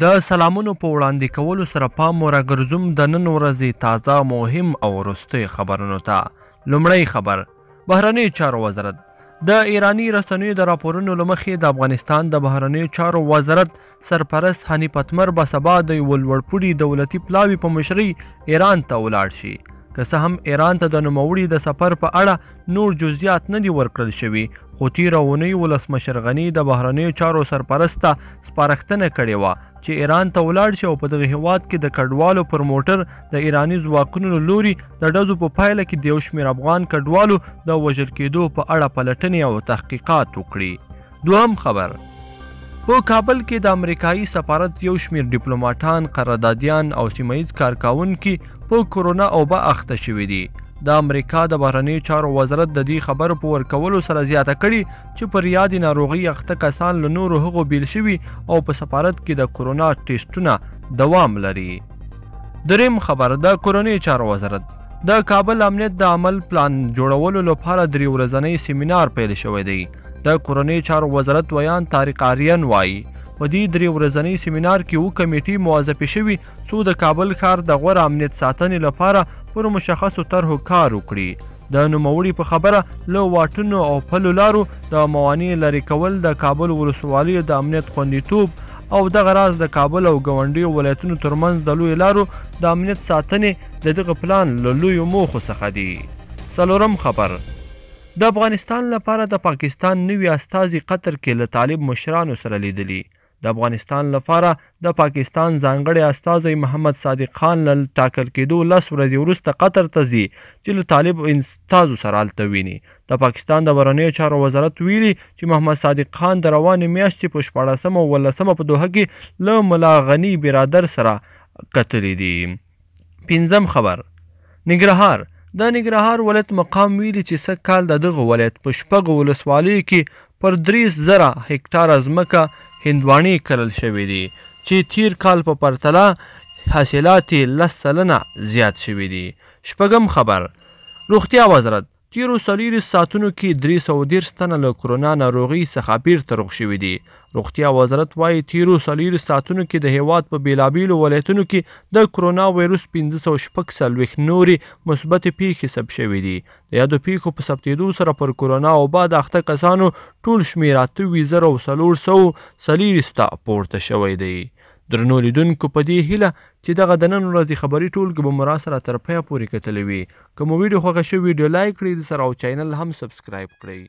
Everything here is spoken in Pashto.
د سلامونو په وړاندې کولو سره پام راګرځوم د نن ورځې تازه مهم او وروستۍ خبرونو ته. لومړی خبر: بهرنیو چارو وزارت د ایراني رسنیو د راپورونو له مخې د افغانستان د بهرنیو چارو وزارت سرپرست حنیف اتمر به سبا د یوه لوړپوړي دولتي پلاوي په مشرۍ ایران ته ولاړ شي. که څه هم ایران ته د نوموړي د سفر په اړه نور جزئیات نه دي ورکړل شوي، خو تېره اونۍ ولسمشر غني د بهرنیو چارو سرپرست ته سپارښتنه کړې وه چې ایران ته ولاړ شي او په دغه هیواد کې د کډوالو پر موټر د ایراني ځواکونو له لوري د ډزو په پایله کې د یو شمېر افغان کډوالو د وژل کېدو په اړه پلټنې او تحقیقات وکړي. دوهم خبر: په کابل کې د امریکایي سفارت یو شمېر ډیپلوماټان، قراردادیان او سیمهییز کارکوونکي په کرونا اوبه اخته شوي دي. د امریکا د بهرنیو چارو وزارت د دې خبرو په ورکولو سره زیاته کړي چې پر یادې ناروغۍ اخته کسان له نورو هغو بیل شوي او په سفارت کې د کرونا ټیسټونه دوام لري. دریم خبر: د کورنیو چارو وزارت د کابل امنیت د عمل پلان جوړولو لپاره 3 ورځنی سیمینار پیل شوی دی. د کورنیو چارو وزارت ویان طارق آریان وایي په دې 3 ورځنی سیمینار کې 7 کمیټې موظفې شوي څو د کابل ښار د غوره امنیت ساتنې لپاره پر مشخصو طرحو کار وکړي. د نوموړي په خبره له واټونو او پلو لارو د موانع لرې کول، د کابل ولسوالیو د امنیت خوندیتوب او دغه راز د کابل او ګاونډیو ولایتونو ترمنځ د لویو لارو د امنیت ساتنې د دغه پلان له لویو موخو څخه دي. څلورم خبر: د افغانستان لپاره د پاکستان نوي استازي قطر کې له طالب مشرانو سره لیدلي. د افغانستان لپاره د پاکستان ځانګړی استازی محمد صادق خان له ټاکل کېدو 10 ورځې وروسته قطر ته ځي چې له طالب استازو سره هلته ویني. د پاکستان د بهرنیو چارو وزارت ویلي چې محمد صادق خان د روانې میاشتې په 14 او 15 په دوحه کې له ملا غني برادر سره کتلي دي. پنځم خبر: ننګرهار د ننګرهار ولایت مقام ویلي چې سږ کال د دغه ولایت په 6 ولسوالیو کې پر 30,000 هکټاره ځمکه هندواڼې کرل شوي دي چې تیر کال په پرتله حاصلات 10 سلنه زیات شوي دي. شپږم خبر: روغتیا وزارت تیرو 40 ساعتونو کې 330 تنه له کرونا ناروغۍ څخه بیرته روغ شوي دي. روغتیا وزارت وایي تیرو 40 ساعتونو کې د هیواد په بیلابیلو ولایتونو کې د کرونا وایرس 546 نورې مثبتې پیښې ثبت شوي دي. د یادو پیښو په ثبتېدو سره پر کرونا وبا د اخته کسانو ټول شمېر 28,440 ته پورته شوی دی. درنو لیدونکو، په دې هیله چې دغه د نن ورځې خبري ټولګه به مو راسره تر پایه پورې کتلې وي. که مو ویډیو خوښه شوې ویډیو لایک کړئ، د سره او چینل هم سبسکرایب کړئ.